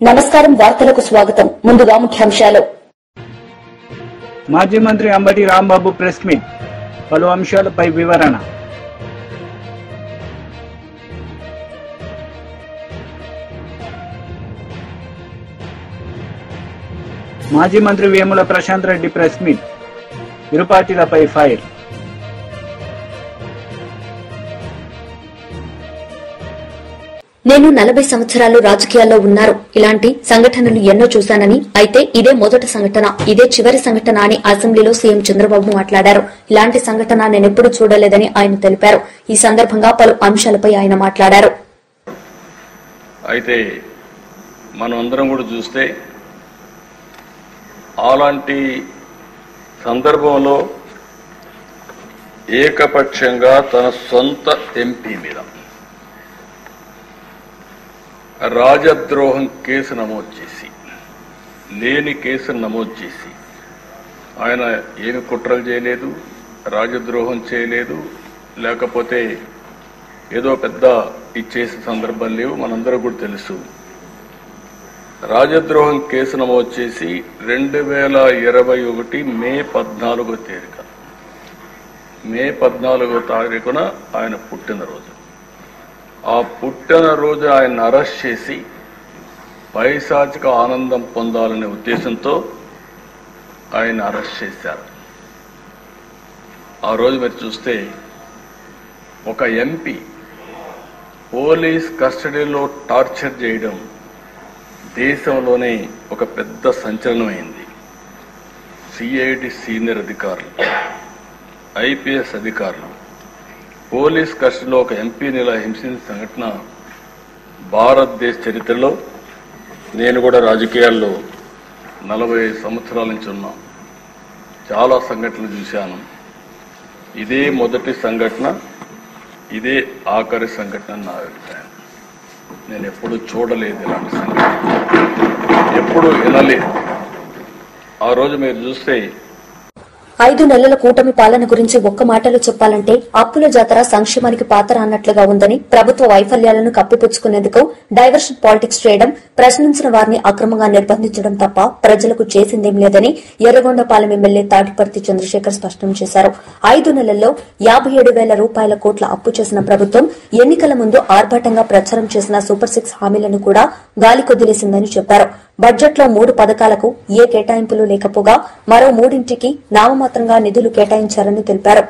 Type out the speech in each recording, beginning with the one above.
నమస్కారం వార్తలకు స్వాగతం ముందుగా ముఖ్యాంశాలు మాజీ మంత్రి అంబటి రాంబాబు ప్రెస్ మీట్ పలు అంశాలపై వివరణ మాజీ మంత్రి వేముల ప్రశాంత్ రెడ్డి ప్రెస్ మీట్ ఇరు పార్టీలపై ఫైర్ నేను 40 సంవత్సరాలు రాజకీయాల్లో ఉన్నారు ఇలాంటి సంఘటనలు ఎన్నో చూశానని అయితే ఇదే మొదటి సంఘటన ఇదే చివరి సంఘటన అని అసెంబ్లీలో సీఎం చంద్రబాబు మాట్లాడారు ఇలాంటి సంఘటన నేనెప్పుడు చూడలేదని ఆయన తెలిపారు ఈ సందర్భంగా పలు అంశాలపై ఆయన మాట్లాడారు అయితే మనమందరం కూడా చూస్తే అలాంటి సందర్భంలో ఏకపక్షంగా తన సొంత ఎంపీ మీద రాజద్రోహం కేసు నమోదు చేసి లేని కేసును నమోదు చేసి ఆయన ఏమి కుట్రలు చేయలేదు, రాజద్రోహం చేయలేదు, లేకపోతే ఏదో పెద్ద ఇచ్చేసే సందర్భం లేవు. మనందరూ కూడా తెలుసు. రాజద్రోహం కేసు నమోదు చేసి 2021 మే 14వ తేదీన మే 14వ తారీఖున ఆయన పుట్టినరోజు. ఆ పుట్టినరోజు ఆయన అరెస్ట్ చేసి పైశాచిక ఆనందం పొందాలనే ఉద్దేశంతో ఆయన అరెస్ట్ చేశారు. ఆ రోజు మీరు చూస్తే ఒక ఎంపీ పోలీస్ కస్టడీలో టార్చర్ చేయడం దేశంలోనే ఒక పెద్ద సంచలనమైంది. సిఐడి సీనియర్ అధికారులు, ఐపీఎస్ అధికారులు పోలీస్ కస్టడీలో ఒక ఎంపీని ఇలా హింసించిన సంఘటన భారతదేశ చరిత్రలో, నేను కూడా రాజకీయాల్లో 40 సంవత్సరాల నుంచి ఉన్నా, చాలా సంఘటనలు చూశాను. ఇదే మొదటి సంఘటన, ఇదే ఆఖరి సంఘటన నా అభిప్రాయం. నేను ఎప్పుడు చూడలేదు ఇలాంటి సంఘటన, ఎప్పుడు వినలేదు. ఆ రోజు మీరు చూస్తే 5 నెలల కూటమి పాలన గురించి ఒక్క మాటలో చెప్పాలంటే అప్పుల జాతర సంక్షేమానికి పాతర అన్నట్లుగా ఉందని, ప్రభుత్వ వైఫల్యాలను కప్పిపుచ్చుకునేందుకు డైవర్షన్ పాలిటిక్స్ చేయడం, ప్రశ్నించిన వారిని అక్రమంగా నిర్బంధించడం తప్ప ప్రజలకు చేసిందేం లేదని ఎర్రగొండపాలెం ఎమ్మెల్యే తాటిపర్తి చంద్రశేఖర్ స్పష్టం చేశారు. 5 నెలల్లో 57,000 రూపాయల కోట్ల అప్పు చేసిన ప్రభుత్వం ఎన్నికల ముందు ఆర్భాటంగా ప్రచారం చేసిన సూపర్ 6 హామీలను కూడా గాలి కొదిలేసిందని చెప్పారు. బడ్జెట్లో 3 పథకాలకు ఏ కేటాయింపులు లేకపోగా మరో 3ంటికి నామమాత్రంగా నిధులు కేటాయించారని తెలిపారు.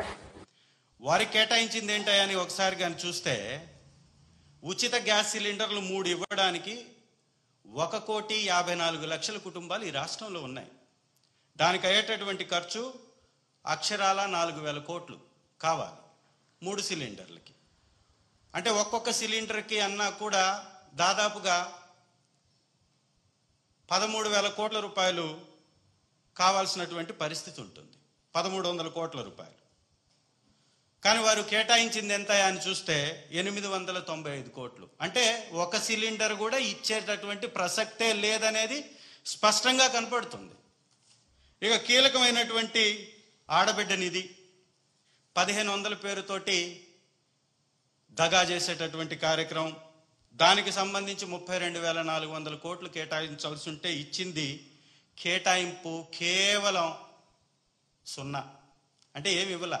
వారికి కేటాయించింది ఏంటని ఒకసారి కానీ చూస్తే, ఉచిత గ్యాస్ సిలిండర్లు 3 ఇవ్వడానికి 1,54,00,000 కుటుంబాలు ఈ రాష్ట్రంలో ఉన్నాయి. దానికి అయ్యేటటువంటి ఖర్చు అక్షరాల 4,000 కోట్లు కావాలి 3 సిలిండర్లకి. అంటే ఒక్కొక్క సిలిండర్కి అన్నా కూడా దాదాపుగా 13,000 కోట్ల రూపాయలు కావాల్సినటువంటి పరిస్థితి ఉంటుంది. 1,300 కోట్ల రూపాయలు. కానీ వారు కేటాయించింది ఎంత అని చూస్తే 895 కోట్లు. అంటే ఒక సిలిండర్ కూడా ఇచ్చేటటువంటి ప్రసక్తే లేదనేది స్పష్టంగా కనపడుతుంది. ఇక కీలకమైనటువంటి ఆడబిడ్డ నిధి 1,500 పేరుతోటి దగా చేసేటటువంటి కార్యక్రమం, దానికి సంబంధించి 32,400 కోట్లు కేటాయించాల్సి ఉంటే ఇచ్చింది కేటాయింపు కేవలం 0. అంటే ఏమి ఇవ్వలా.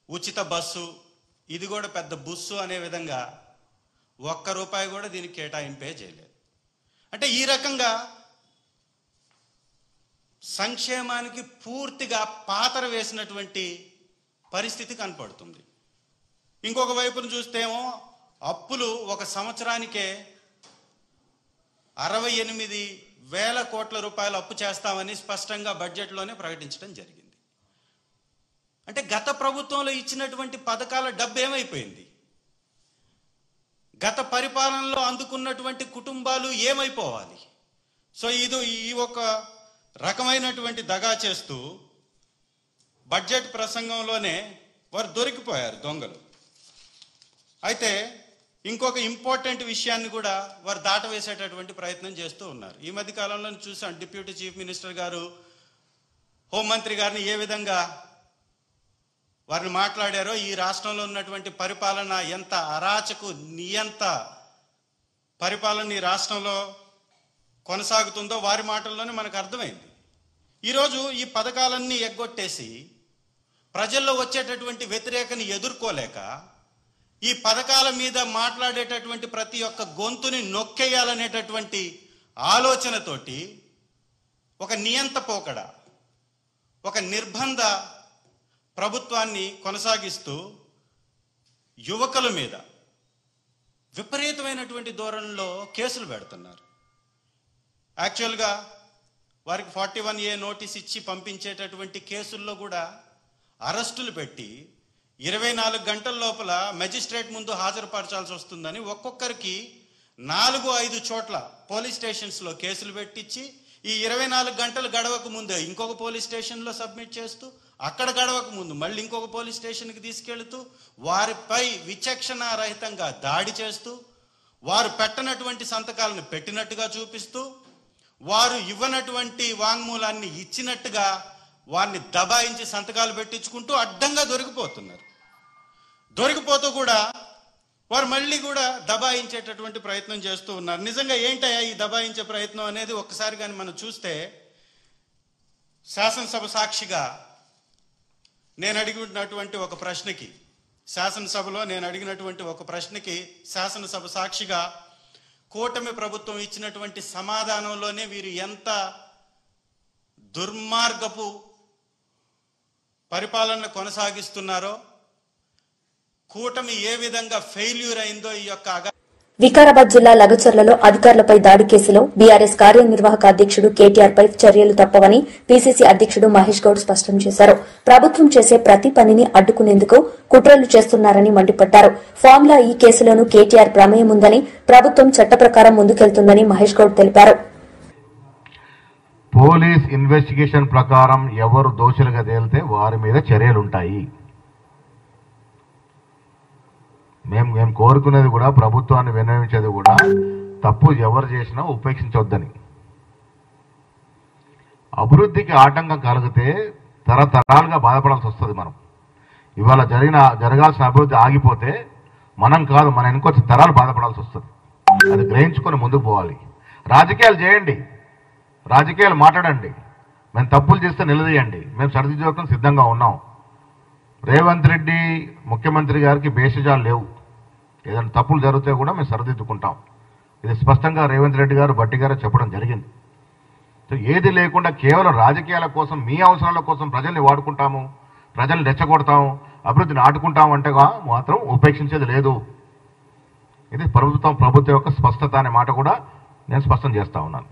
ఉచిత బస్సు, ఇది కూడా పెద్ద బుస్సు అనే విధంగా ₹1 కూడా దీనికి కేటాయింపే చేయలేదు. అంటే ఈ రకంగా సంక్షేమానికి పూర్తిగా పాతర వేసినటువంటి పరిస్థితి కనపడుతుంది. ఇంకొక వైపును చూస్తేమో అప్పులు ఒక సంవత్సరానికే 68,000 కోట్ల రూపాయలు అప్పు చేస్తామని స్పష్టంగా బడ్జెట్లోనే ప్రకటించడం జరిగింది. అంటే గత ప్రభుత్వంలో ఇచ్చినటువంటి పథకాల డబ్బు ఏమైపోయింది? గత పరిపాలనలో అందుకున్నటువంటి కుటుంబాలు ఏమైపోవాలి? సో ఈ ఒక రకమైనటువంటి దగా చేస్తూ బడ్జెట్ ప్రసంగంలోనే వారు దొరికిపోయారు దొంగలు. అయితే ఇంకొక ఇంపార్టెంట్ విషయాన్ని కూడా వారు దాటవేసేటటువంటి ప్రయత్నం చేస్తూ ఉన్నారు. ఈ మధ్య కాలంలో చూసాం, డిప్యూటీ చీఫ్ మినిస్టర్ గారు హోంమంత్రి గారిని ఏ విధంగా వారిని మాట్లాడారో, ఈ రాష్ట్రంలో ఉన్నటువంటి పరిపాలన ఎంత అరాచకు నియంత పరిపాలన ఈ రాష్ట్రంలో కొనసాగుతుందో వారి మాటల్లోనే మనకు అర్థమైంది. ఈరోజు ఈ పథకాలన్నీ ఎగ్గొట్టేసి ప్రజల్లో వచ్చేటటువంటి వ్యతిరేకని ఎదుర్కోలేక ఈ పథకాల మీద మాట్లాడేటటువంటి ప్రతి ఒక్క గొంతుని నొక్కేయాలనేటటువంటి ఆలోచనతోటి ఒక నియంత పోకడ, ఒక నిర్బంధ ప్రభుత్వాన్ని కొనసాగిస్తూ యువకుల మీద విపరీతమైనటువంటి ధోరణిలో కేసులు పెడుతున్నారు. యాక్చువల్గా వారికి 41A నోటీస్ ఇచ్చి పంపించేటటువంటి కేసుల్లో కూడా అరెస్టులు పెట్టి 24 గంటల లోపల మెజిస్ట్రేట్ ముందు హాజరుపరచాల్సి వస్తుందని ఒక్కొక్కరికి 4-5 చోట్ల పోలీస్ స్టేషన్స్లో కేసులు పెట్టించి ఈ 24 గంటలు గడవక ముందే ఇంకొక పోలీస్ స్టేషన్లో సబ్మిట్ చేస్తూ అక్కడ గడవక ముందు మళ్ళీ ఇంకొక పోలీస్ స్టేషన్కి తీసుకెళ్తూ వారిపై విచక్షణ రహితంగా దాడి చేస్తూ వారు పెట్టనటువంటి సంతకాలను పెట్టినట్టుగా చూపిస్తూ వారు ఇవ్వనటువంటి వాంగ్మూలాన్ని ఇచ్చినట్టుగా వారిని దబాయించి సంతకాలు పెట్టించుకుంటూ అడ్డంగా దొరికిపోతున్నారు. దొరికిపోతూ కూడా వారు మళ్ళీ కూడా దబాయించేటటువంటి ప్రయత్నం చేస్తూ ఉన్నారు. నిజంగా ఏంటయ్యా ఈ దబాయించే ప్రయత్నం అనేది ఒక్కసారి కానీ మనం చూస్తే, శాసనసభ సాక్షిగా నేను అడిగినటువంటి ఒక ప్రశ్నకి, శాసనసభలో నేను అడిగినటువంటి ఒక ప్రశ్నకి శాసనసభ సాక్షిగా కూటమి ప్రభుత్వం ఇచ్చినటువంటి సమాధానంలోనే వీరు ఎంత దుర్మార్గపు పరిపాలన కొనసాగిస్తున్నారో, కూటమి ఏ విధంగా ఫెయిల్యూర్ అయిందో ఈ యొక్క వికారాబాద్ జిల్లా లగచర్లలో అధికారులపై దాడి కేసులో బీఆర్ఎస్ కార్యనిర్వాహక అధ్యకుడు కేటీఆర్ పై చర్యలు తప్పవని పీసీసీ అధ్యకుడు మహేష్ గౌడ్ స్పష్టం చేశారు. ప్రభుత్వం చేసే ప్రతి పనిని అడ్డుకునేందుకు కుట్రలు చేస్తున్నారని మండిపడ్డారు. ఫార్ములా ఈ కేసులోనూ కేటీఆర్ ప్రమేయం ఉందని, ప్రభుత్వం చట్ట ప్రకారం ముందుకెళ్తుందని మహేష్ గౌడ్ తెలిపారు. పోలీస్ ఇన్వెస్టిగేషన్ ప్రకారం ఎవరు దోషులుగా తేలితే వారి మీద చర్యలుంటాయి. మేము కోరుకునేది కూడా, ప్రభుత్వాన్ని విన్నవించేది కూడా, తప్పు ఎవరు చేసినా ఉపేక్షించొద్దని. అభివృద్ధికి ఆటంకం కలిగితే తరతరాలుగా బాధపడాల్సి వస్తుంది. మనం ఇవాళ జరగాల్సిన అభివృద్ధి ఆగిపోతే మనం కాదు, మన ఇంకొంచెం తరాలు బాధపడాల్సి వస్తుంది. అది గ్రహించుకొని ముందుకు పోవాలి. రాజకీయాలు చేయండి, రాజకీయాలు మాట్లాడండి, మేము తప్పులు చేస్తే నిలదీయండి, మేము సరిదిద్దుకోవడం సిద్ధంగా ఉన్నాం. రేవంత్ రెడ్డి ముఖ్యమంత్రి గారికి భేషజాలు లేవు. ఏదైనా తప్పులు జరిగితే కూడా మేము సరిదిద్దుకుంటాం. ఇది స్పష్టంగా రేవంత్ రెడ్డి గారు, భట్టి గారు చెప్పడం జరిగింది. సో ఏది లేకుండా కేవలం రాజకీయాల కోసం, మీ అవసరాల కోసం ప్రజల్ని వాడుకుంటాము, ప్రజల్ని రెచ్చగొడతాము, అభివృద్ధిని ఆడుకుంటాము అంటే మాత్రం ఉపేక్షించేది లేదు. ఇది ప్రభుత్వం యొక్క స్పష్టత అనే మాట కూడా నేను స్పష్టం చేస్తా ఉన్నాను.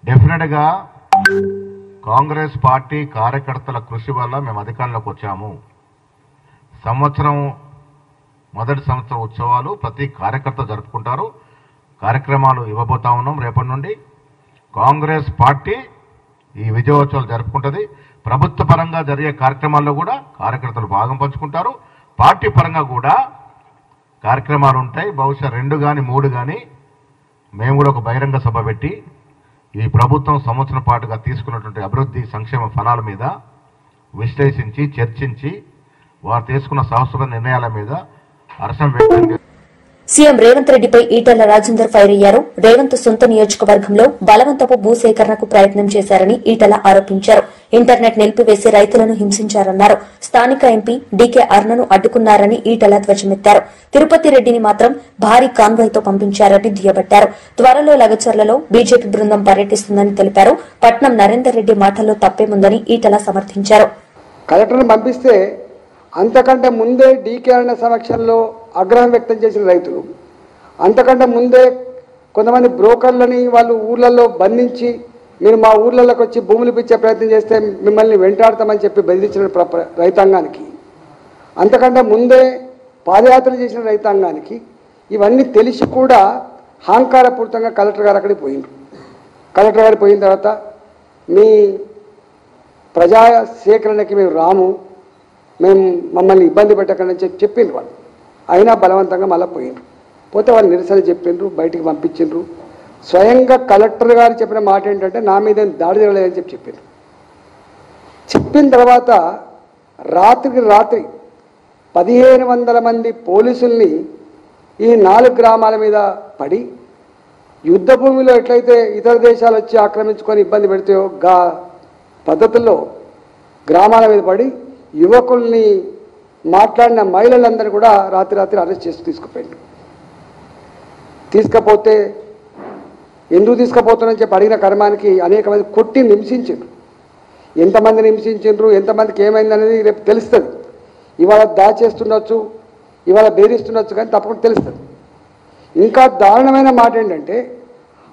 డెఫినెట్గా కాంగ్రెస్ పార్టీ కార్యకర్తల కృషి వల్ల మేము అధికారంలోకి వచ్చాము. మొదటి సంవత్సరం ఉత్సవాలు ప్రతి కార్యకర్త జరుపుకుంటారు. కార్యక్రమాలు ఇవ్వబోతా ఉన్నాం. రేపటి నుండి కాంగ్రెస్ పార్టీ ఈ విజయోత్సవాలు జరుపుకుంటుంది. ప్రభుత్వ పరంగా జరిగే కార్యక్రమాల్లో కూడా కార్యకర్తలు భాగం పంచుకుంటారు. పార్టీ పరంగా కూడా కార్యక్రమాలు ఉంటాయి. బహుశా 2 కానీ 3 కానీ మేము కూడా ఒక బహిరంగ సభ పెట్టి ఈ ప్రభుత్వం సంవత్సరం పాటుగా తీసుకున్నటువంటి అభివృద్ధి సంక్షేమ ఫలాల మీద విశ్లేషించి, చర్చించి, వారు తీసుకున్న సాహసమైన నిర్ణయాల మీద హర్షం వ్యక్తం చేస్తారు. సీఎం రేవంత్ రెడ్డిపై ఈటెల రాజేందర్ ఫైర్ అయ్యారు. రేవంత్ సొంత నియోజకవర్గంలో బలవంతపు భూసేకరణకు ప్రయత్నం చేశారని ఈటెల ఆరోపించారు. ఇంటర్నెట్ నిలిపివేసి రైతులను హింసించారన్నారు. స్థానిక ఎంపీ డీకే అరుణను అడ్డుకున్నారని ఈటెల ధ్వజమెత్తారు. తిరుపతి రెడ్డిని మాత్రం భారీ కాన్వాయ్తో పంపించారని దుయ్యబట్టారు. త్వరలో లగచర్లలో బీజేపీ బృందం పర్యటిస్తుందని తెలిపారు. పట్నం నరేందర్ రెడ్డి మాటల్లో తప్పేముందని ఈటెల సమర్థించారు. కలెక్టర్ను పంపిస్తే అంతకంటే ముందే డీకే అరుణ సమక్షంలో ఆగ్రహం వ్యక్తం చేసిన రైతులు, అంతకంటే ముందే కొంతమంది బ్రోకర్లని వాళ్ళు ఊర్లలో బంధించి మీరు మా ఊర్లలోకి వచ్చి భూములు పిచ్చే ప్రయత్నం చేస్తే మిమ్మల్ని వెంటాడతామని చెప్పి బెదిరించిన రైతాంగానికి, అంతకంటే ముందే పాదయాత్రలు చేసిన రైతాంగానికి ఇవన్నీ తెలిసి కూడా అహంకారపూరితంగా కలెక్టర్ గారు అక్కడికి పోయినారు. కలెక్టర్ గారు పోయిన తర్వాత మీ ప్రజా సేకరణకి మేము రాము, మేము మమ్మల్ని ఇబ్బంది పెట్టకండి అని చెప్పిండ్రు వాళ్ళు. అయినా బలవంతంగా మళ్ళీ పోయినరు. పోతే వాళ్ళు నిరసన చెప్పిండ్రు, బయటికి పంపించిండ్రు. స్వయంగా కలెక్టర్ గారు చెప్పిన మాట ఏంటంటే నా మీద దాడి జరగలేదని చెప్పిండ్రు. చెప్పిన తర్వాత రాత్రికి రాత్రి 1500 మంది పోలీసుల్ని ఈ 4 గ్రామాల మీద పడి యుద్ధ భూమిలో ఎట్లయితే ఇతర దేశాలు వచ్చి ఆక్రమించుకొని ఇబ్బంది పెడితాయో గా పద్ధతుల్లో గ్రామాల మీద పడి యువకుల్ని మాట్లాడిన మహిళలందరూ కూడా రాత్రి అరెస్ట్ చేసి తీసుకపోతే ఎందుకు తీసుకుపోతున్నారని చెప్పి అడిగిన కర్మానికి అనేక మంది కొట్టి హింసించారు. ఎంతమందిని హింసించారు, ఎంతమందికి ఏమైందనేది రేపు తెలుస్తుంది. ఇవాళ దాచేస్తుండొచ్చు, ఇవాళ బెదిరిస్తుండొచ్చు, కానీ తప్పకుండా తెలుస్తుంది. ఇంకా దారుణమైన మాట ఏంటంటే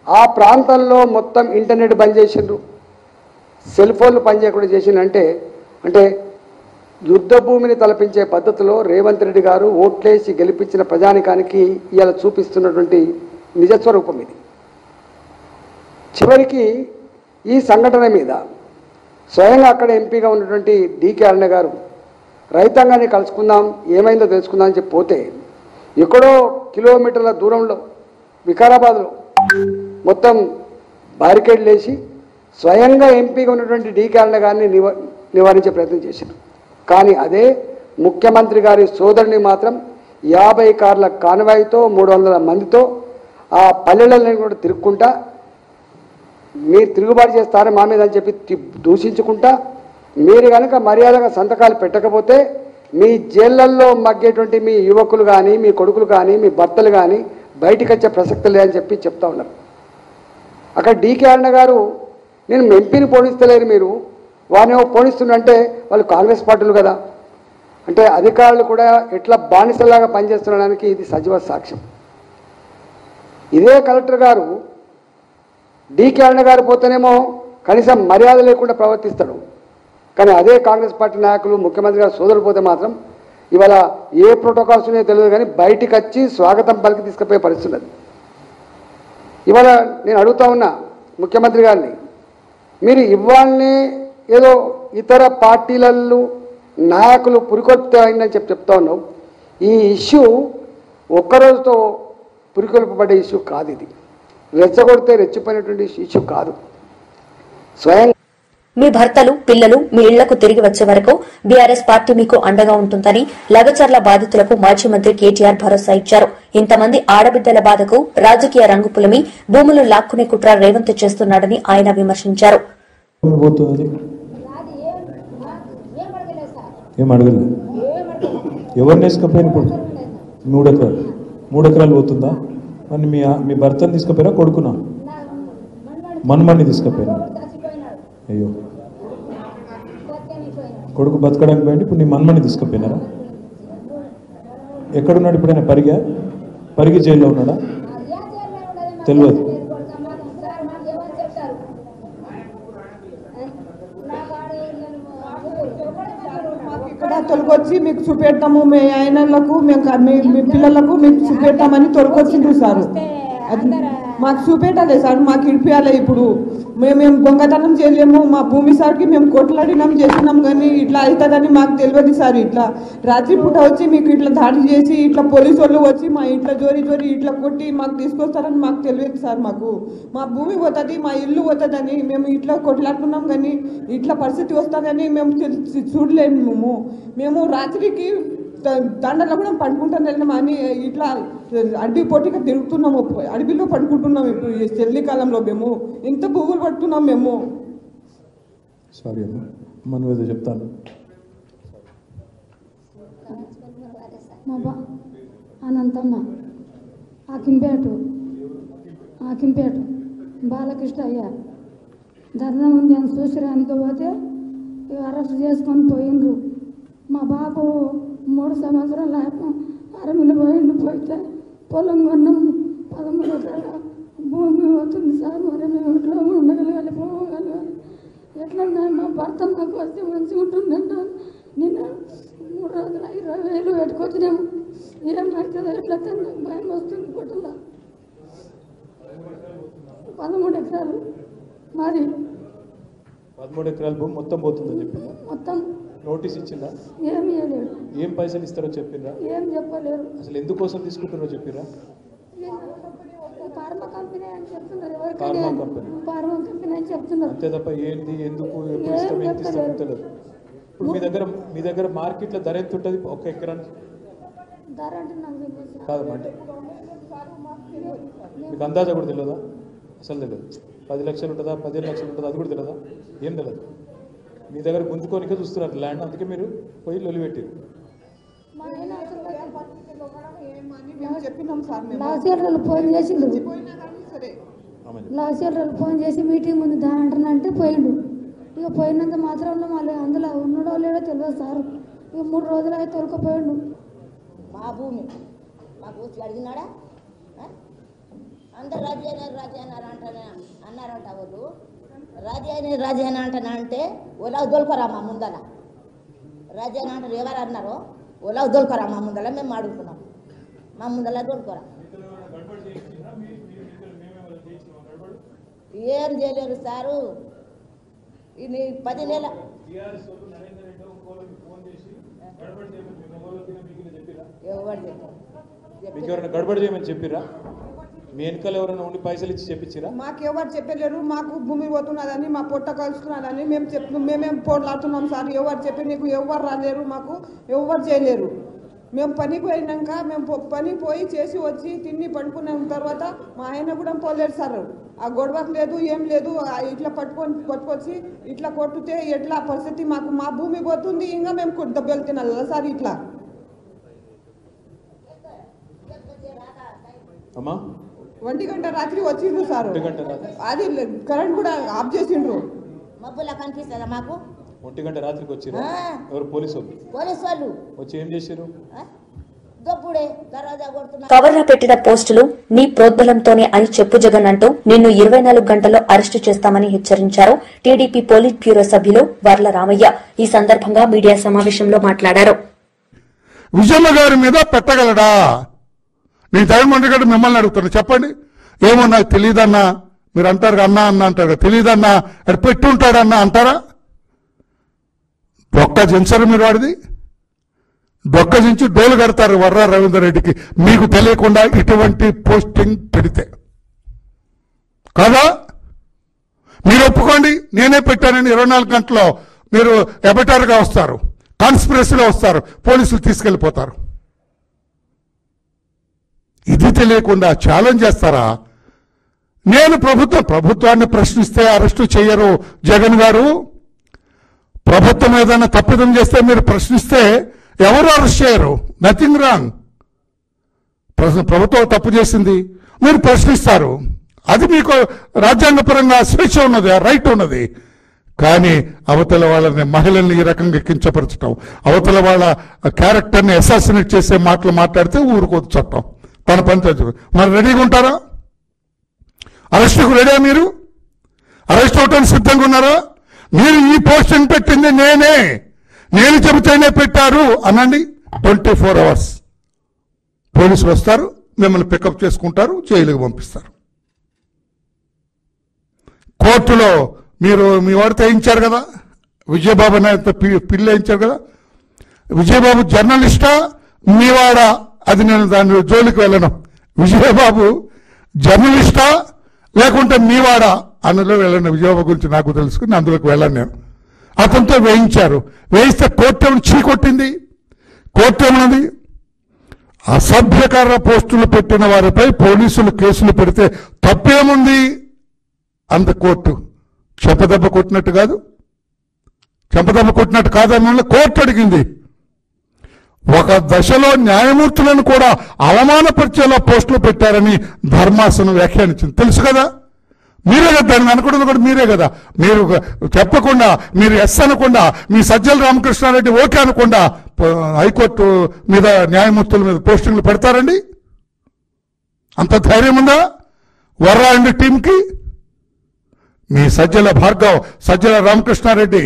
ఆ ప్రాంతంలో మొత్తం ఇంటర్నెట్ బంద్ చేసిండ్రు, సెల్ ఫోన్లు పనిచేయకుండా చేసిందంటే అంటే యుద్ధ భూమిని తలపించే పద్ధతిలో రేవంత్ రెడ్డి గారు ఓట్లేసి గెలిపించిన ప్రజానికానికి ఇవాళ చూపిస్తున్నటువంటి నిజస్వరూపం ఇది. చివరికి ఈ సంఘటన మీద స్వయంగా అక్కడ ఎంపీగా ఉన్నటువంటి డికే అరుణ గారు రైతాంగాన్ని కలుసుకుందాం, ఏమైందో తెలుసుకుందాం అని చెప్పి పోతే ఎక్కడో కిలోమీటర్ల దూరంలో వికారాబాద్లో మొత్తం బారికేడ్లు వేసి స్వయంగా ఎంపీగా ఉన్నటువంటి డికే అరుణ గారిని నివారించే ప్రయత్నం చేశారు. కానీ అదే ముఖ్యమంత్రి గారి సోదరుని మాత్రం 50 కార్ల కాన్వాయ్తో 300 మందితో ఆ పల్లెలను కూడా తిరుక్కుంటా మీరు తిరుగుబాటు చేస్తారని మా మీద అని చెప్పి దూషించుకుంటా మీరు కనుక మర్యాదగా సంతకాలు పెట్టకపోతే మీ జైళ్ళల్లో మగ్గేటువంటి మీ యువకులు కానీ మీ కొడుకులు కానీ మీ భర్తలు కానీ బయటికి వచ్చే ప్రసక్తి లేదని చెప్పి చెప్తా ఉన్నారు. అక్కడ డికే అరుణ గారు నేను ఎంపీని పోనిస్తలేరు, మీరు వారిని పోనిస్తుందంటే వాళ్ళు కాంగ్రెస్ పార్టీలు కదా అంటే అధికారులు కూడా ఎట్లా బానిసలాగా పనిచేస్తుండడానికి ఇది సజీవ సాక్ష్యం. ఇదే కలెక్టర్ గారు డికే అరుణ గారు పోతేనేమో కనీసం మర్యాద లేకుండా ప్రవర్తిస్తాడు, కానీ అదే కాంగ్రెస్ పార్టీ నాయకులు ముఖ్యమంత్రి గారు సోదరులు పోతే మాత్రం ఇవాళ ఏ ప్రోటోకాల్స్ ఉన్నాయో తెలియదు కానీ బయటికి వచ్చి స్వాగతం పలికి తీసుకుపోయే పరిస్థితి ఉన్నది. ఇవాళ నేను అడుగుతా ఉన్నా ముఖ్యమంత్రి గారిని, మీరు ఇవాళనే ఏదో ఇతర పార్టీలలో నాయకులు పురికొల్పితే అయిందని చెప్తా ఉన్నావు. ఈ ఇష్యూ ఒక్కరోజుతో పురికొల్పబడే ఇష్యూ కాదు, ఇది రెచ్చగొడితే రెచ్చిపోయినటువంటి ఇష్యూ కాదు. స్వయం మీ భర్తలు పిల్లలు మీ ఇళ్లకు తిరిగి వచ్చే వరకు బీఆర్ఎస్ పార్టీ మీకు అండగా ఉంటుందని లగచర్ల బాధితులకు మాజీ మంత్రి కేటీఆర్ భరోసా ఇచ్చారు. ఇంతమంది ఆడబిడ్డల బాధకు రాజకీయ రంగు పులిమి భూములు లాక్కునే కుట్ర రేవంత్ చేస్తున్నాడని ఆయన విమర్శించారు. ఎవరిని వేసుకపోయిన ఇప్పుడు 3 ఎకరాలు పోతుందా? మరి మీ భర్తను తీసుకుపోయినా కొడుకున్నా మన్మన్ని తీసుకుపోయినా? అయ్యో, కొడుకు బతకడానికి పోయింది, ఇప్పుడు నీ మన్మని తీసుకుపోయినారా? ఎక్కడున్నాడు ఇప్పుడైనా? పరిగి జైల్లో ఉన్నాడా? తెలియదు. ఇక్కడ తొలగొచ్చి మీకు చూపెడతాము, మీ ఆయనలకు మీ పిల్లలకు మీకు చూపెడతామని తొలగొచ్చిండ్రు సార్. మాకు చూపెట్టాలి సార్, మాకు ఇడిపియాలి. ఇప్పుడు మేము దొంగతనం చేయలేము, మా భూమి సార్కి మేము కొట్లాడినాం చేసినాం, కానీ ఇట్లా అవుతుందని మాకు తెలియదు సార్. ఇట్లా రాత్రిపూట వచ్చి మీకు ఇట్లా దాడి చేసి ఇట్లా పోలీసు వాళ్ళు వచ్చి మా ఇంట్లో జోరి ఇట్లా కొట్టి మాకు తీసుకొస్తారని మాకు తెలియదు సార్. మాకు మా భూమి పోతుంది, మా ఇల్లు పోతుందని మేము ఇట్లా కొట్లాడుతున్నాం, కానీ ఇట్లా పరిస్థితి వస్తుందని మేము చూడలేము. మేము రాత్రికి దండలో కూడా పడుకుంటాం అని ఇట్లా అడవి పొట్టిగా తిరుగుతున్నాము, అడవిలో పడుకుంటున్నాము. ఇప్పుడు ఈ చలికాలంలో మేము ఇంత పువ్వులు పడుతున్నాం మేము. సారీ అమ్మా, మనం ఏదో చెప్తాను. అనంతమ్మ ఆకింపేట బాలకృష్ణ అయ్యా ధర్నా ఉంది అని చూసిరానికి పోతే అరెస్ట్ చేసుకొని పోయిండ్రు. మా బాబు 3 సంవత్సరాల అరమిలు పోయితే పొలం కొన్నాం, 13 ఎకరాల భూమి అవుతుంది సార్. మరి మేము ఇంట్లో ఉండగలగాలి, పోగలగాలి. ఎట్లా మా భర్త నాకు వస్తే మంచిగా ఉంటుందంట. నేను 3 రోజుల 20,000 పెట్టుకొచ్చినాము. ఏమవుతుందో ఎట్లా నాకు భయం వస్తుంది. గుట్టలో 13 ఎకరాలు మరి 13 ఎకరాల భూమి మొత్తం పోతుందని చెప్పిందా? మొత్తం నోటీస్ ఇచ్చిందా? ఏమి ఇవ్వలేదు. ఏం పైసలు ఇస్తారో చెప్పిర్రా? ఏం చెప్పలేరు. అసలు ఎందుకోసం తీసుకుంటారో చెప్పిర్రా? ఫార్మా కంపెనీ అని చెప్తున్నారు. ఫార్మా కంపెనీ ఫార్మా కంపెనీ అని చెప్తున్నారు. అంతే తప్ప ఏంది, ఎందుకు, ఎప్పుడు ఇస్తాం, ఎంత ఇస్తాం తెలియదు. ఇప్పుడు మీ దగ్గర మార్కెట్లో ధర ఎంత ఉంటుంది ఒక ఎకరానికి? ధర అంటే నాకు తెలియదు సార్. కాదమ్మా, అంటే మీకు అందాజా కూడా తెలియదా? అసలు తెలియదు. 10 లక్షలు ఉంటుందా, 15 లక్షలు ఉంటుందా, అది కూడా తెలియదా? ఏం తెలియదు. మీ దగ్గర గుంజుకోనికే చూస్తున్నారు ల్యాండ్, అందుకే మీరు పోయి లొలి పెట్టారు. మా ఆయన అసలు చెప్పినాం సార్ మేము. లాసేళ్ళు ఫోన్ చేసిండు, లాసేళ్ళు ఫోన్ చేసి మీటింగ్ ఉంది దా అంటానంటే పోయిండు. ఇక పోయినంత మాత్రంలో మళ్ళీ అందులో ఉన్నాడో లేడో తెలియదు సార్. ఇక 3 రోజులు అయితే తొలకపోయిండు. మా భూమి మాకు అడిగినాడా? అందరు రాజీ అన్నారంట. వాళ్ళు రాజీ అయిన అంటనా అంటే ఓలాకు దొలకరా మా ముందర. రాజీ అయిన అంటారు ఎవరు అన్నారో ఓలాకు దొలకరా మా ముందర. మేము అడుగుతున్నాం మా ముందర దొలకరా. ఏం చేయలేరు సారు. ఇది 10 నెలల ఎవరు గడబడి చేయమని చెప్పిరా? మీ వెనకాల ఎవరైనా ఉండి పైసలు ఇచ్చి చెప్పించిరా? మాకు ఎవరు చెప్పలేరు. మాకు భూమి పోతున్నదని, మా పొట్ట కలుసుకున్నదని మేమేం పోట్లాడుతున్నాం సార్. ఎవరు చెప్పి నీకు ఎవరు రాలేరు, మాకు ఎవరు చేయలేరు. మేము పని పోయినాక మేము పని పోయి చేసి వచ్చి తిని పడుకున్న తర్వాత మా ఆయన కూడా పోలేరు సార్. ఆ గొడవకు లేదు ఏం లేదు. ఇట్లా పట్టుకొచ్చి ఇట్లా కొట్టుతే ఎట్లా పరిస్థితి? మాకు మా భూమి పోతుంది, ఇంకా మేము దెబ్బలు తినాలి సార్. ఇట్లా అమ్మా 1 గంట రాత్రి వచ్చిండ్రు సార్. అది కరెంట్ కూడా ఆఫ్ చేసిండ్రు. మబ్బులా కనిపిస్తుందా మాకు? 1 గంట రాత్రికి వచ్చిరా? ఎవరు? పోలీసు వాళ్ళు వచ్చి ఏం చేశారు? కవర్లో పెట్టిన పోస్టులు నీ ప్రోద్బలంతోనే అని చెప్పు జగన్ అంటూ నిన్ను 24 గంటల్లో అరెస్టు చేస్తామని హెచ్చరించారు టీడీపీ పోలిట్ బ్యూరో సభ్యులు వర్ల రామయ్య. ఈ సందర్భంగా మీడియా సమావేశంలో మాట్లాడారు. విజయమ్మ గారి మీద పెట్టగలడా? నేను జగన్మోహన్ రెడ్డి మిమ్మల్ని అడుగుతున్నా, చెప్పండి. ఏమో నాకు తెలియదన్నా మీరు అంటారు, అన్నా అంటారు, తెలియదన్నా అది పెట్టి ఉంటాడన్నా అంటారా? డొక్క జించరు మీరు వాడిది. డొక్క జించి డోలు కడతారు వర్ర రవీందర్ రెడ్డికి మీకు తెలియకుండా ఇటువంటి పోస్టింగ్ పెడితే కాదా? మీరు ఒప్పుకోండి, నేనే పెట్టానని 24 గంటల్లో మీరు ఎబటార్గా వస్తారు, కాన్స్పిరసీలో వస్తారు, పోలీసులు తీసుకెళ్లిపోతారు. ఇది తెలియకుండా ఛాలెంజ్ చేస్తారా? నేను ప్రభుత్వాన్ని ప్రశ్నిస్తే అరెస్టు చేయరు జగన్ గారు. ప్రభుత్వం ఏదైనా తప్పిదం చేస్తే మీరు ప్రశ్నిస్తే ఎవరు అరెస్ట్ చేయరు. Nothing wrong. ప్రభుత్వం తప్పు చేసింది, మీరు ప్రశ్నిస్తారు, అది మీకు రాజ్యాంగపరంగా స్వేచ్ఛ ఉన్నది, రైట్ ఉన్నది. కానీ అవతల వాళ్ళని, మహిళల్ని ఈ రకంగా కించపరచడం, అవతల వాళ్ళ క్యారెక్టర్ని అసాసినేట్ చేసే మాటలు మాట్లాడితే ఊరుకోదు చట్టం. తన పని తెలుసు. మరి రెడీగా ఉంటారా? అరెస్టుకు రెడీ? మీరు అరెస్ట్ అవటానికి సిద్ధంగా ఉన్నారా? మీరు ఈ పోస్టింగ్ పెట్టింది నేను చెబితేనే పెట్టారు అనండి. 24 hours పోలీసులు వస్తారు, మిమ్మల్ని పికప్ చేసుకుంటారు, జైలుకి పంపిస్తారు. కోర్టులో మీరు మీ వాడితో వేయించారు కదా, విజయబాబు నాయకుతో పిల్లి వేయించారు కదా. విజయబాబు జర్నలిస్టా మీవాడా? అది నేను దాని జోలికి వెళ్ళను. విజయబాబు జర్నలిస్టా లేకుంటే మీవాడా అందులో వెళ్ళను. విజయబాబు గురించి నాకు తెలుసుకుని అందులోకి వెళ్ళను నేను. అతనితో వేయించారు. వేయిస్తే కోర్టు ఏమైనా చీకొట్టింది? కోర్టు ఏమన్నది? అసభ్యకర పోస్టులు పెట్టిన వారిపై పోలీసులు కేసులు పెడితే తప్పేముంది? అంత కోర్టు చెంపదెబ్బ కొట్టినట్టు కాదు, చెంపదెబ్బ కొట్టినట్టు కాదని కోర్టు అడిగింది. ఒక దశలో న్యాయమూర్తులను కూడా అవమానపరిచేలా పోస్టులు పెట్టారని ధర్మాసనం వ్యాఖ్యానించింది. తెలుసు కదా, మీరే కదా దాన్ని అనుకున్నది కూడా మీరే కదా. మీరు చెప్పకుండా, మీరు ఎస్ అనకుండా, మీ సజ్జల రామకృష్ణారెడ్డి ఓకే అనకుండా హైకోర్టు మీద న్యాయమూర్తుల మీద పోస్టింగ్లు పెడతారండి? అంత ధైర్యం ఉందా వర్రా అండి టీంకి? మీ సజ్జల భార్గవ్, సజ్జల రామకృష్ణారెడ్డి,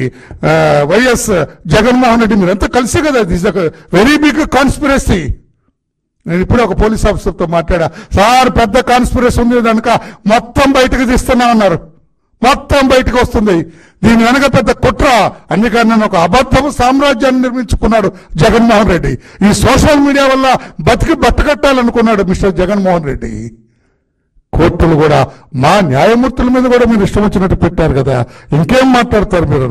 వైఎస్ జగన్మోహన్ రెడ్డి మీరంతా కలిసి కదా. This very big conspiracy. నేను ఇప్పుడు ఒక పోలీస్ ఆఫీసర్తో మాట్లాడా, సార్ పెద్ద కాన్స్పిరసీ ఉంది కనుక మొత్తం బయటకు తీస్తున్నా ఉన్నారు. మొత్తం బయటకు వస్తుంది, దీని వెనక పెద్ద కుట్ర. అందుకని నేను ఒక అబద్ధపు సామ్రాజ్యాన్ని నిర్మించుకున్నాడు జగన్మోహన్ రెడ్డి. ఈ సోషల్ మీడియా వల్ల బట్టకట్టాలనుకున్నాడు మిస్టర్ జగన్మోహన్ రెడ్డి. కోర్టులు కూడా మా న్యాయమూర్తుల మీద కూడా మీరు ఇష్టం వచ్చినట్టు పెట్టారు కదా, ఇంకేం మాట్లాడతారు మీరు?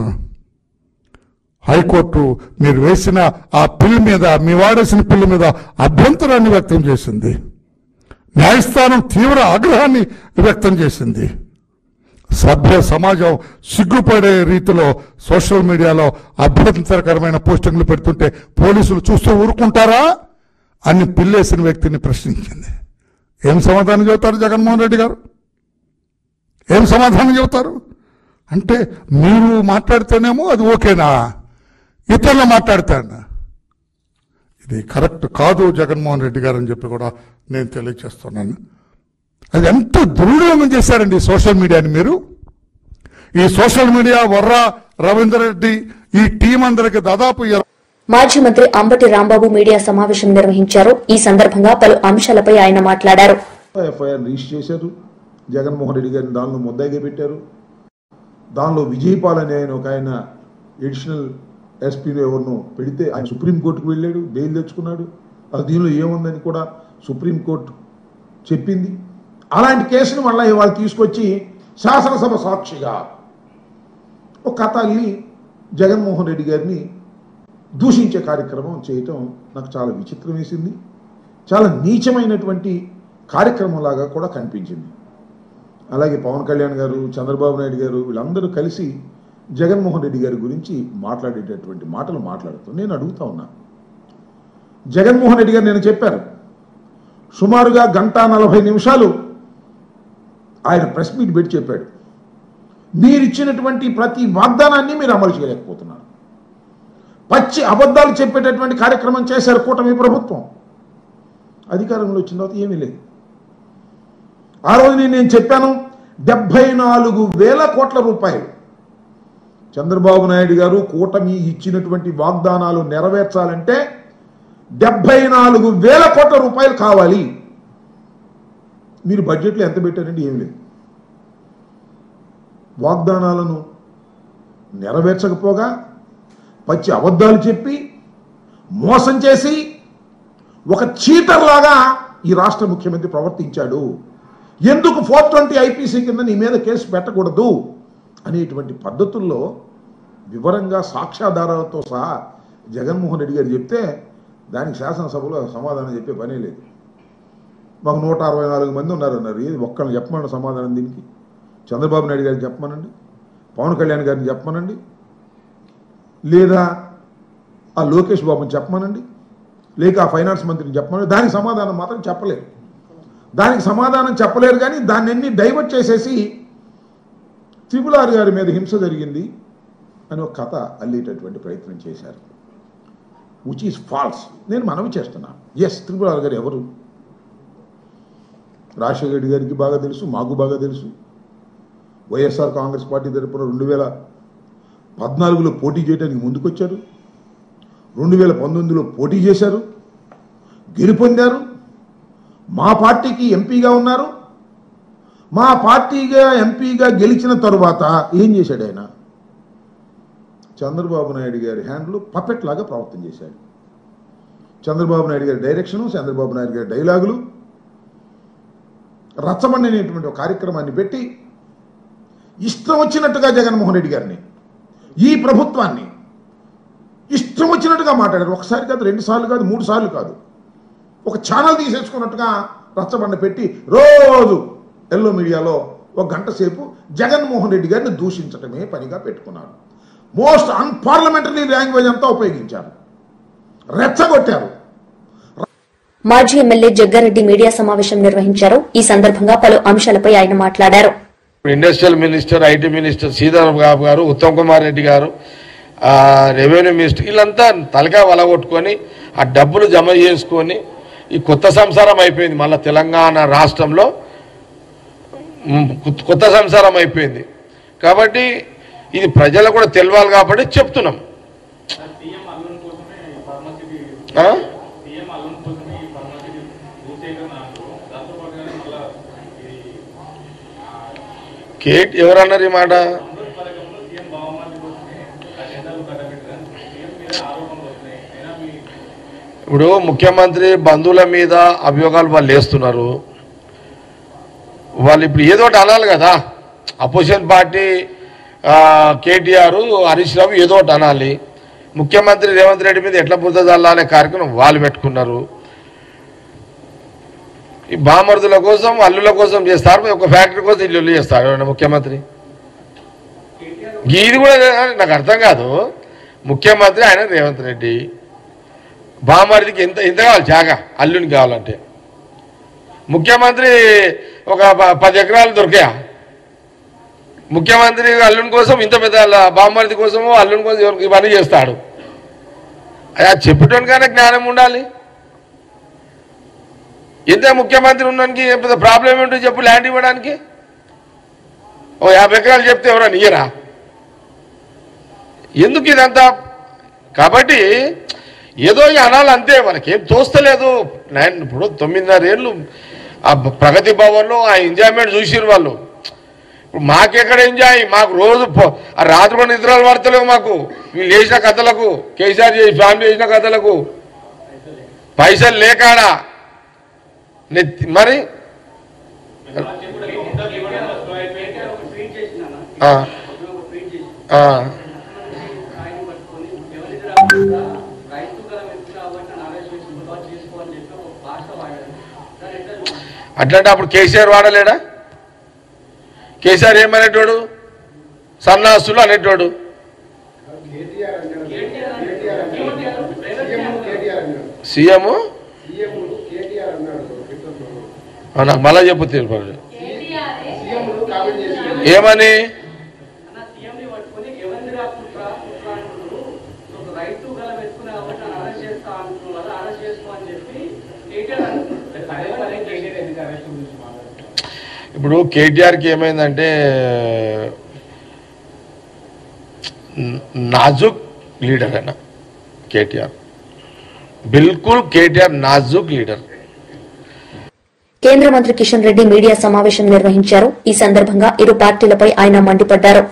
హైకోర్టు మీరు వేసిన ఆ పిల్ మీద, మీ వాడేసిన పిల్ మీద అభ్యంతరాన్ని వ్యక్తం చేసింది. న్యాయస్థానం తీవ్ర ఆగ్రహాన్ని వ్యక్తం చేసింది. సభ్య సమాజం సిగ్గుపడే రీతిలో సోషల్ మీడియాలో అభ్యంతరకరమైన పోస్టింగ్లు పెడుతుంటే పోలీసులు చూస్తూ ఊరుకుంటారా అని పిల్లేసిన వ్యక్తిని ప్రశ్నించింది. ఏం సమాధానం చెబుతారు జగన్మోహన్ రెడ్డి గారు? ఏం సమాధానం చెబుతారు? అంటే మీరు మాట్లాడితేనేమో అది ఓకేనా, ఇతరులు మాట్లాడతాను ఇది కరెక్ట్ కాదు జగన్మోహన్ రెడ్డి గారు అని చెప్పి కూడా నేను తెలియజేస్తున్నాను. అది ఎంత దుర్వినియోగం చేశారండి సోషల్ మీడియాని మీరు. ఈ సోషల్ మీడియా వర్రా రవీందర్ రెడ్డి ఈ టీం అందరికి దాదాపు మాజీ మంత్రి అంబటి రాంబాబు మీడియా సమావేశం నిర్వహించారు. ఈ సందర్భంగా పలు అంశాలపై ఆయన మాట్లాడారు. ఎఫ్ఐఆర్ రిజిస్టర్ చేశారు, జగన్మోహన్ రెడ్డి గారిని దానిలో ముద్దాయిగా పెట్టారు. దానిలో విజయపాల్ అనే ఆయన ఒక ఆయన ఎడిషనల్ ఎస్పీలో ఎవరినో పెడితే ఆయన సుప్రీంకోర్టుకు వెళ్ళాడు, బెయిల్ తెచ్చుకున్నాడు. అది దీనిలో ఏముందని కూడా సుప్రీంకోర్టు చెప్పింది. అలాంటి కేసును మళ్ళీ వాళ్ళు తీసుకొచ్చి శాసనసభ సాక్షిగా ఒక కథ అల్లి జగన్మోహన్ రెడ్డి గారిని దూషించే కార్యక్రమం చేయటం నాకు చాలా విచిత్రం వేసింది. చాలా నీచమైనటువంటి కార్యక్రమంలాగా కూడా కనిపించింది. అలాగే పవన్ కళ్యాణ్ గారు, చంద్రబాబు నాయుడు గారు వీళ్ళందరూ కలిసి జగన్మోహన్ రెడ్డి గారి గురించి మాట్లాడేటటువంటి మాటలు మాట్లాడుతూ నేను అడుగుతా ఉన్నా, జగన్మోహన్ రెడ్డి గారు నేను చెప్పారు సుమారుగా 1:40 ఆయన ప్రెస్ మీట్ పెట్టి చెప్పాడు, మీరిచ్చినటువంటి ప్రతి వాగ్దానాన్ని మీరు అమలు చేయలేకపోతున్నారు. పచ్చి అబద్ధాలు చెప్పేటటువంటి కార్యక్రమం చేశారు కూటమి ప్రభుత్వం. అధికారంలో వచ్చిన తర్వాత ఏమీ లేదు. ఆ రోజు నేను చెప్పాను 74,000 కోట్ల రూపాయలు చంద్రబాబు నాయుడు గారు కూటమి ఇచ్చినటువంటి వాగ్దానాలు నెరవేర్చాలంటే 74,000 కోట్ల రూపాయలు కావాలి. మీరు బడ్జెట్లో ఎంత పెట్టారండి? ఏమి లేదు. వాగ్దానాలను నెరవేర్చకపోగా పచ్చి అబద్ధాలు చెప్పి మోసం చేసి ఒక చీటర్ లాగా ఈ రాష్ట్ర ముఖ్యమంత్రి ప్రవర్తించాడు. ఎందుకు 420 ఐపీసీ కింద నీ మీద కేసు పెట్టకూడదు అనేటువంటి పద్ధతుల్లో వివరంగా సాక్ష్యాధారాలతో సహా జగన్మోహన్ రెడ్డి గారు చెప్తే దానికి శాసనసభలో సమాధానం చెప్పే పనే లేదు. మాకు 164 మంది ఉన్నారన్నారు. ఏది ఒక్కరిని చెప్పమనండి సమాధానం దీనికి? చంద్రబాబు నాయుడు గారిని చెప్పమనండి, పవన్ కళ్యాణ్ గారిని చెప్పమనండి, లేదా ఆ లోకేష్ బాబుని చెప్పమనండి, లేక ఆ ఫైనాన్స్ మంత్రిని చెప్పమనండి. దానికి సమాధానం మాత్రం చెప్పలేరు. దానికి సమాధానం చెప్పలేరు. కానీ దాన్ని డైవర్ట్ చేసేసి RRR గారి మీద హింస జరిగింది అని ఒక కథ అల్లేటటువంటి ప్రయత్నం చేశారు, విచ్ ఈజ్ ఫాల్స్. నేను మనవి చేస్తున్నా, ఎస్ RRR గారు ఎవరు? రాజశేఖర రెడ్డి గారికి బాగా తెలుసు, మాకు బాగా తెలుసు. వైఎస్ఆర్ కాంగ్రెస్ పార్టీ తరపున 2014లో పోటీ చేయడానికి ముందుకొచ్చారు, 2019లో పోటీ చేశారు, గెలుపొందారు. మా పార్టీకి ఎంపీగా ఉన్నారు. మా పార్టీగా ఎంపీగా గెలిచిన తరువాత ఏం చేశాడు ఆయన? చంద్రబాబు నాయుడు గారి హ్యాండ్లు పపెట్ లాగా ప్రవర్తన చేశాడు. చంద్రబాబు నాయుడు గారి డైరెక్షను, చంద్రబాబు నాయుడు గారి డైలాగులు, రచ్చబండి అనేటువంటి ఒక కార్యక్రమాన్ని పెట్టి ఇష్టం వచ్చినట్టుగా జగన్మోహన్ రెడ్డి గారిని, ఈ ప్రభుత్వాన్ని ఇష్టం వచ్చినట్టుగా మాట్లాడారు. ఒకసారి కాదు, 2 సార్లు కాదు, 3 సార్లు కాదు. ఒక ఛానల్ తీసేసుకున్నట్టుగా రచ్చబండ పెట్టి రోజు ఎల్లో మీడియాలో 1 గంట సేపు జగన్మోహన్ రెడ్డి గారిని దూషించడమే పనిగా పెట్టుకున్నారు. మోస్ట్ అన్పార్లమెంటరీ లాంగ్వేజ్ అంతా ఉపయోగించారు, రెచ్చగొట్టారు. మాజీ ఎమ్మెల్యే జగ్గారెడ్డి మీడియా సమావేశం నిర్వహించారు. ఈ సందర్భంగా పలు అంశాలపై ఆయన మాట్లాడారు. Industrial minister, IT minister Sitaram Babu గారు, ఉత్తమ్ కుమార్ రెడ్డి గారు, రెవెన్యూ మినిస్టర్, వీళ్ళంతా తలకాయ వలగొట్టుకొని ఆ డబ్బులు జమ చేసుకొని ఈ కొత్త సంసారం అయిపోయింది. మళ్ళీ తెలంగాణ రాష్ట్రంలో కొత్త సంసారం అయిపోయింది. కాబట్టి ఇది ప్రజలకు కూడా తెలియాలి కాబట్టి చెప్తున్నాం. కేట్ ఎవరన్నారు ఈ మాట? ఇప్పుడు ముఖ్యమంత్రి బంధువుల మీద అభియోగాలు వాళ్ళు వేస్తున్నారు. వాళ్ళు ఇప్పుడు ఏదో ఒకటి అనాలి కదా. అపోజిషన్ పార్టీ కేటీఆర్, హరీష్ రావు ఏదో ఒకటి అనాలి. ముఖ్యమంత్రి రేవంత్ రెడ్డి మీద ఎట్లా బురద చల్లాలనే కార్యక్రమం వాళ్ళు పెట్టుకున్నారు. ఈ బామర్దుల కోసం అల్లుల కోసం చేస్తారు, ఒక ఫ్యాక్టరీ కోసం ఇల్లు చేస్తారు ముఖ్యమంత్రి. ఇది కూడా నాకు అర్థం కాదు. ముఖ్యమంత్రి ఆయన రేవంత్ రెడ్డి, బామర్దికి ఎంత కావాలి జాగా అల్లునికి కావాలంటే. ముఖ్యమంత్రి ఒక 10 ఎకరాలు దొరికాయా? ముఖ్యమంత్రి అల్లుని కోసం ఇంత పెద్ద బామర్ది కోసమో అల్లుని కోసం ఇవన్నీ చేస్తాడు. అది చెప్పేటోనికైనా జ్ఞానం ఉండాలి. ఎంత ముఖ్యమంత్రి ఉన్నానికి పెద్ద ప్రాబ్లం ఏంటో చెప్పు ల్యాండ్ ఇవ్వడానికి. ఓ 50 ఎకరాలు చెప్తే ఎవరైనా ఇయ్యరా? ఎందుకు ఇదంతా? కాబట్టి ఏదో అనాలి అంతే, మనకేం తోస్తలేదు. ఇప్పుడు 9.5 ఏళ్ళు ఆ ప్రగతి భవన్లో ఆ ఎంజాయ్మెంట్ చూసిరు వాళ్ళు. ఇప్పుడు మాకెక్కడ ఎంజాయ్? మాకు రోజు ఆ రాత్రి కూడా నిద్రలు పడతలేవు మాకు. వీళ్ళు చేసిన కథలకు, కేసీఆర్ ఫ్యామిలీ చేసిన కథలకు పైసలు లేకాడా మరి. అట్లాంటి అప్పుడు కేసీఆర్ వాడలేడా? కేసీఆర్ ఏమనేటోడు? సన్నాసులు అనేటోడు. సీఎం నాకు మళ్ళా చెప్పు తీర్పాడు ఏమని. ఇప్పుడు కేటీఆర్కి ఏమైందంటే నాజుక్ లీడర్ అయినా కేటీఆర్, బిల్కుల్ కేటీఆర్ నాజుక్ లీడర్. కేంద్ర మంత్రి కిషన్ రెడ్డి మీడియా సమావేశం నిర్వహించారు. ఈ సందర్భంగా ఇరు పార్టీలపై ఆయన మండిపడ్డారు.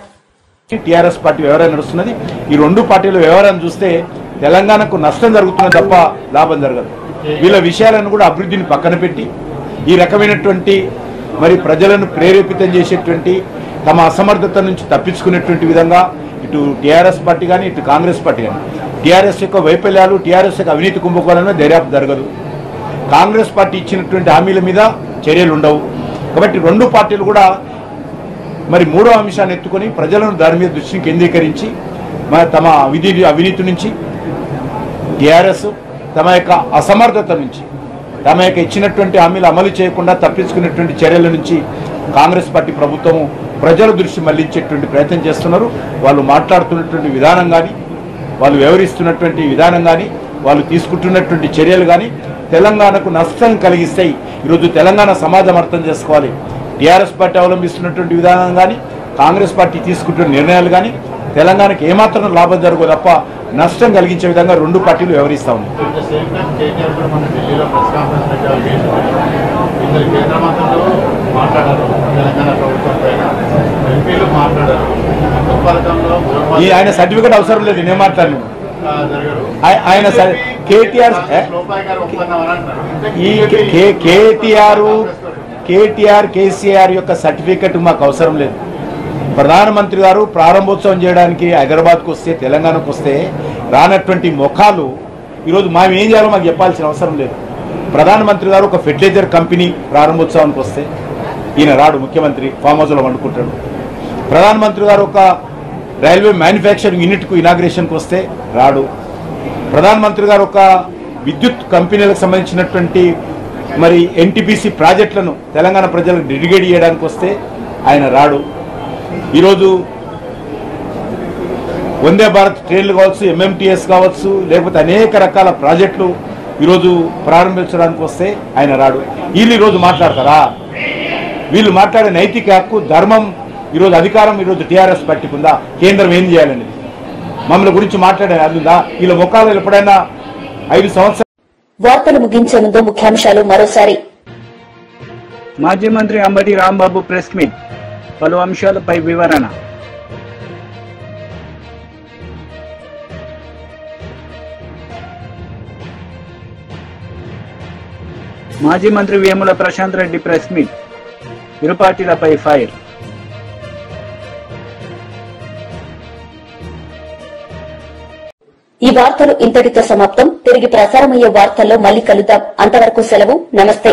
టీఆర్ఎస్ పార్టీ వ్యవహారం నడుస్తున్నది. ఈ 2 పార్టీల వ్యవహారం చూస్తే తెలంగాణకు నష్టం జరుగుతున్నది తప్ప లాభం జరగదు. వీళ్ళ విషయాలను కూడా అభివృద్ధిని పక్కన పెట్టి ఈ రకమైనటువంటి మరి ప్రజలను ప్రేరేపితం చేసేటువంటి తమ అసమర్థత నుంచి తప్పించుకునేటువంటి విధంగా ఇటు టీఆర్ఎస్ పార్టీ కానీ ఇటు కాంగ్రెస్ పార్టీ కానీ టీఆర్ఎస్ యొక్క వైఫల్యాలు, టీఆర్ఎస్ యొక్క అవినీతి కుంభకోణాలను దర్యాప్తు జరగదు. కాంగ్రెస్ పార్టీ ఇచ్చినటువంటి హామీల మీద చర్యలు ఉండవు. కాబట్టి 2 పార్టీలు కూడా మరి 3వ అంశాన్ని ఎత్తుకొని ప్రజలను దాని మీద దృష్టిని కేంద్రీకరించి తమ అవినీతి నుంచి, టీఆర్ఎస్ తమ యొక్క అసమర్థత నుంచి, తమ యొక్క ఇచ్చినటువంటి హామీలు అమలు చేయకుండా తప్పించుకునేటువంటి చర్యల నుంచి కాంగ్రెస్ పార్టీ ప్రభుత్వము ప్రజల దృష్టి మళ్లించేటువంటి ప్రయత్నం చేస్తున్నారు. వాళ్ళు మాట్లాడుతున్నటువంటి విధానం కానీ, వాళ్ళు వ్యవహరిస్తున్నటువంటి విధానం కానీ, వాళ్ళు తీసుకుంటున్నటువంటి చర్యలు కానీ తెలంగాణకు నష్టం కలిగిస్తాయి. ఈరోజు తెలంగాణ సమాజం అర్థం చేసుకోవాలి. టీఆర్ఎస్ పార్టీ అవలంబిస్తున్నటువంటి విధానం కానీ, కాంగ్రెస్ పార్టీ తీసుకుంటున్న నిర్ణయాలు కానీ తెలంగాణకు ఏమాత్రం లాభం జరగదు తప్ప నష్టం కలిగించే విధంగా 2 పార్టీలు వ్యవహరిస్తా ఉన్నాయి. ఆయన సర్టిఫికేట్ అవసరం లేదు, నేను మాట్లాడను. ఆయన కేటీఆర్ కేసీఆర్ యొక్క సర్టిఫికెట్ మాకు అవసరం లేదు. ప్రధానమంత్రి గారు ప్రారంభోత్సవం చేయడానికి హైదరాబాద్కు వస్తే, తెలంగాణకు వస్తే రానటువంటి ముఖాలు ఈరోజు మేము ఏం చేయాలో మాకు చెప్పాల్సిన అవసరం లేదు. ప్రధానమంత్రి గారు ఒక ఫెర్టిలైజర్ కంపెనీ ప్రారంభోత్సవానికి వస్తే ఈయన రాడు, ముఖ్యమంత్రి ఫామ్ హౌస్లో వండుకుంటాడు. ప్రధానమంత్రి గారు ఒక రైల్వే మ్యానుఫ్యాక్చరింగ్ యూనిట్కు ఇనాగ్రేషన్కి వస్తే రాడు. ప్రధానమంత్రి గారు ఒక విద్యుత్ కంపెనీలకు సంబంధించినటువంటి మరి ఎన్టీపీసీ ప్రాజెక్టులను తెలంగాణ ప్రజలకు డెడికేట్ చేయడానికి వస్తే ఆయన రాడు. ఈరోజు వందే భారత్ ట్రైన్లు కావచ్చు, ఎంఎంటీఎస్ కావచ్చు, లేకపోతే అనేక రకాల ప్రాజెక్టులు ఈరోజు ప్రారంభించడానికి వస్తే ఆయన రాడు. వీళ్ళు ఈరోజు మాట్లాడతారా? వీళ్ళు మాట్లాడే నైతిక హక్కు, ధర్మం, ఈరోజు అధికారం ఈరోజు టీఆర్ఎస్ పార్టీకి ఉందా? కేంద్రం ఏం చేయాలనేది మమ్మల్ని గురించి మాట్లాడే అందుందా? వీళ్ళ ముఖాలు ఎప్పుడైనా 5 సంవత్సరాలు. వార్తలు ముగించే ముందు ముఖ్యాంశాలు మరోసారి. మాజీ మంత్రి అంబటి రాంబాబు ప్రెస్ మీట్, పలు అంశాలపై వివరణ. మాజీ మంత్రి వేముల ప్రశాంత్ రెడ్డి ప్రెస్ మీట్, ఇరు పార్టీలపై ఫైర్. ఈ వార్తలు ఇంతటితో సమాప్తం. తిరిగి ప్రసారమయ్యే వార్తల్లో మళ్లీ కలుద్దాం. అంతవరకు సెలవు. నమస్తే.